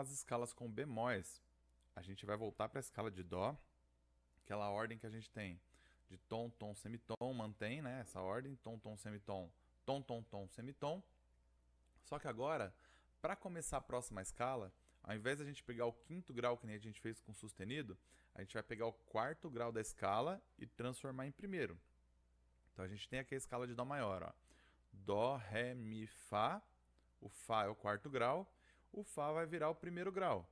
as escalas com bemóis, a gente vai voltar para a escala de Dó, aquela ordem que a gente tem de tom, tom, semitom, mantém, né? Essa ordem, tom, tom, semitom, tom, tom, tom, semitom. Só que agora, para começar a próxima escala, ao invés de a gente pegar o quinto grau que nem a gente fez com sustenido, a gente vai pegar o quarto grau da escala e transformar em primeiro. Então a gente tem aqui a escala de Dó maior, ó. Dó, Ré, Mi, Fá. O Fá é o quarto grau, o Fá vai virar o primeiro grau,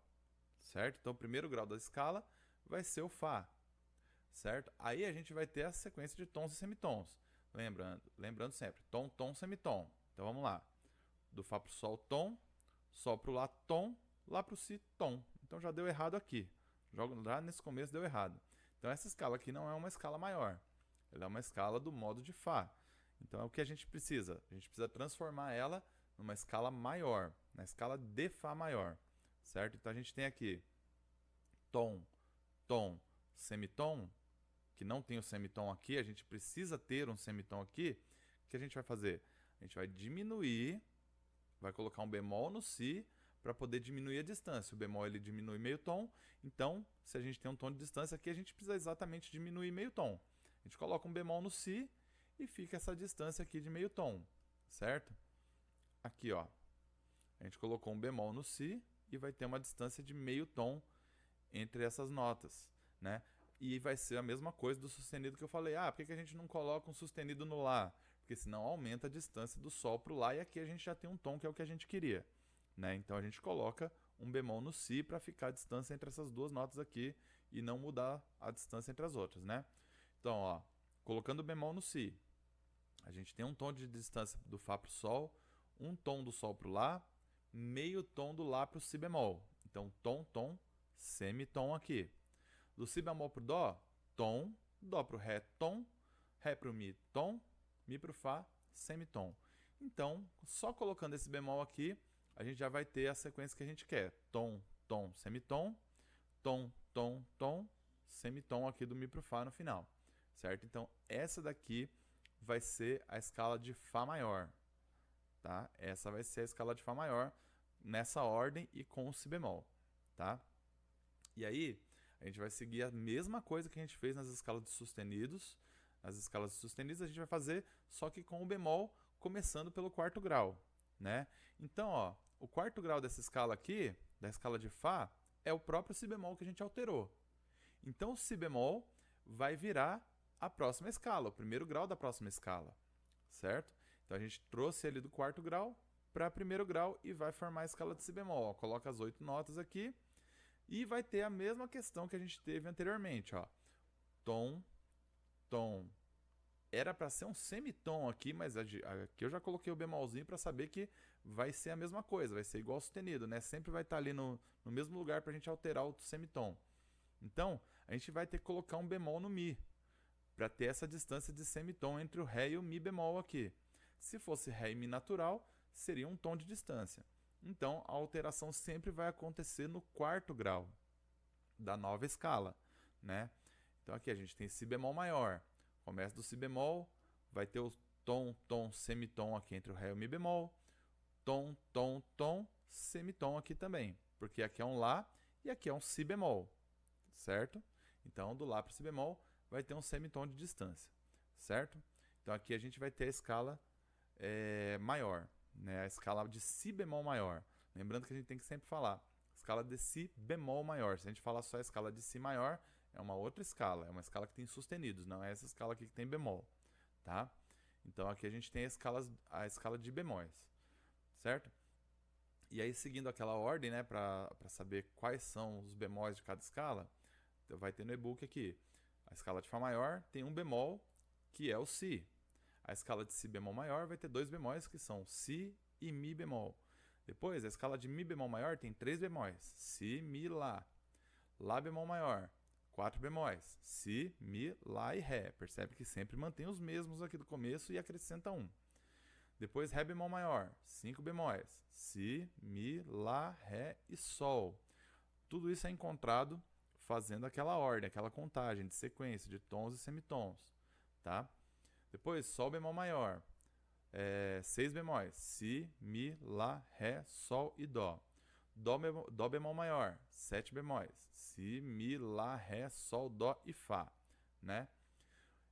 certo? Então o primeiro grau da escala vai ser o Fá, certo? Aí a gente vai ter a sequência de tons e semitons. Lembrando sempre, tom, tom, semitom. Então vamos lá. Do Fá pro Sol, tom. Sol pro Lá, tom. Lá pro Si, tom. Então já deu errado aqui. Já nesse começo deu errado. Então essa escala aqui não é uma escala maior. Ela é uma escala do modo de Fá. Então é o que a gente precisa. A gente precisa transformar ela numa escala maior, na escala de Fá maior, certo? Então a gente tem aqui tom, tom, semitom, que não tem o semitom aqui, a gente precisa ter um semitom aqui. O que a gente vai fazer? A gente vai diminuir, vai colocar um bemol no Si para poder diminuir a distância. O bemol ele diminui meio tom, então se a gente tem um tom de distância aqui, a gente precisa exatamente diminuir meio tom. A gente coloca um bemol no Si e fica essa distância aqui de meio tom, certo? Aqui, ó, a gente colocou um bemol no Si e vai ter uma distância de meio tom entre essas notas, né? E vai ser a mesma coisa do sustenido que eu falei. Ah, por que a gente não coloca um sustenido no Lá? Porque senão aumenta a distância do Sol para o Lá e aqui a gente já tem um tom que é o que a gente queria, né? Então a gente coloca um bemol no Si para ficar a distância entre essas duas notas aqui e não mudar a distância entre as outras, né? Então, ó, colocando o bemol no Si, a gente tem um tom de distância do Fá para o Sol, um tom do Sol para o Lá, meio tom do Lá para o Si bemol. Então, tom, tom, semitom aqui. Do Si bemol para o Dó, tom, Dó para o Ré, tom, Ré para o Mi para o Fá, semitom. Então, só colocando esse bemol aqui, a gente já vai ter a sequência que a gente quer. Tom, tom, semitom, tom, tom, tom, semitom aqui do Mi para o Fá no final, certo? Então, essa daqui vai ser a escala de Fá maior, tá? Essa vai ser a escala de Fá maior nessa ordem e com o Si bemol, tá? E aí, a gente vai seguir a mesma coisa que a gente fez nas escalas de sustenidos. Nas escalas de sustenidos a gente vai fazer só que com o bemol começando pelo quarto grau, né? Então, ó, o quarto grau dessa escala aqui, da escala de Fá, é o próprio Si bemol que a gente alterou. Então, o Si bemol vai virar a próxima escala, o primeiro grau da próxima escala, certo? Então, a gente trouxe ele do quarto grau para primeiro grau e vai formar a escala de Si bemol. Ó, coloca as 8 notas aqui e vai ter a mesma questão que a gente teve anteriormente, ó. Tom, tom. Era para ser um semitom aqui, mas aqui eu já coloquei o bemolzinho para saber que vai ser a mesma coisa, vai ser igual ao sustenido, né? Sempre vai estar ali no mesmo lugar para a gente alterar o semitom. Então, a gente vai ter que colocar um bemol no Mi, para ter essa distância de semitom entre o Ré e o Mi bemol aqui. Se fosse Ré e Mi natural, seria um tom de distância. Então, a alteração sempre vai acontecer no quarto grau da nova escala, né? Então aqui a gente tem Si bemol maior. Começa do Si bemol, vai ter o tom, tom, semitom aqui entre o Ré e o Mi bemol. Tom, tom, tom, semitom aqui também. Porque aqui é um Lá e aqui é um Si bemol, certo? Então do Lá para o Si bemol vai ter um semitom de distância, certo? Então aqui a gente vai ter a escala maior, né? A escala de Si bemol maior. Lembrando que a gente tem que sempre falar escala de Si bemol maior. Se a gente falar só a escala de Si maior, é uma outra escala, é uma escala que tem sustenidos, não é essa escala aqui que tem bemol, tá? Então aqui a gente tem a escala de bemóis, certo? E aí seguindo aquela ordem, né, para saber quais são os bemóis de cada escala, vai ter no e-book aqui. A escala de Fá maior tem um bemol, que é o Si. A escala de Si bemol maior vai ter dois bemóis, que são Si e Mi bemol. Depois, a escala de Mi bemol maior tem três bemóis, Si, Mi, Lá. Lá bemol maior, 4 bemóis, Si, Mi, Lá e Ré. Percebe que sempre mantém os mesmos aqui do começo e acrescenta um. Depois Ré bemol maior, 5 bemóis, Si, Mi, Lá, Ré e Sol. Tudo isso é encontrado fazendo aquela ordem, aquela contagem de sequência de tons e semitons, tá? Depois Sol bemol maior, 6 bemóis, Si, Mi, Lá, Ré, Sol e Dó. Dó bemol maior, 7 bemóis. Si, Mi, Lá, Ré, Sol, Dó e Fá, né?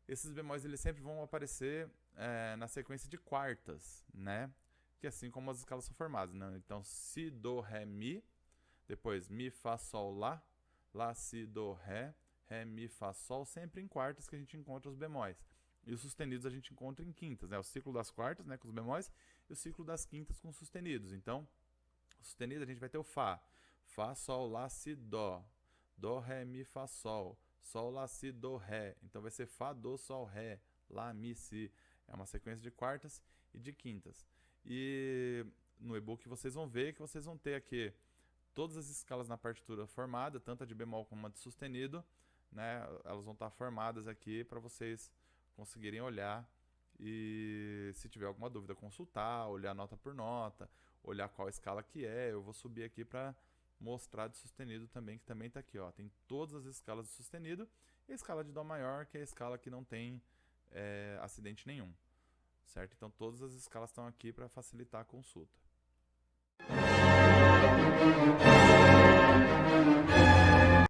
Esses bemóis eles sempre vão aparecer na sequência de quartas, né? Que assim como as escalas são formadas, né? Então, Si, Do, Ré, Mi, depois Mi, Fá, Sol, Lá, Lá, Si, Do, Ré, Ré, Mi, Fá, Sol, sempre em quartas que a gente encontra os bemóis. E os sustenidos a gente encontra em quintas, né? O ciclo das quartas, né, com os bemóis, e o ciclo das quintas com os sustenidos. Então, o sustenido a gente vai ter o Fá, Fá, Sol, Lá, Si, Dó, Dó, Ré, Mi, Fá, Sol, Sol, Lá, Si, Do, Ré. Então vai ser Fá, Do, Sol, Ré, Lá, Mi, Si. É uma sequência de quartas e de quintas. E no e-book vocês vão ver que vocês vão ter aqui todas as escalas na partitura formada, tanto a de bemol como a de sustenido, né? Elas vão estar formadas aqui para vocês conseguirem olhar e se tiver alguma dúvida consultar, olhar nota por nota, olhar qual escala que é. Eu vou subir aqui para mostrar de sustenido também, que também está aqui, ó. Tem todas as escalas de sustenido e a escala de dó maior, que é a escala que não tem acidente nenhum, certo? Então todas as escalas estão aqui para facilitar a consulta.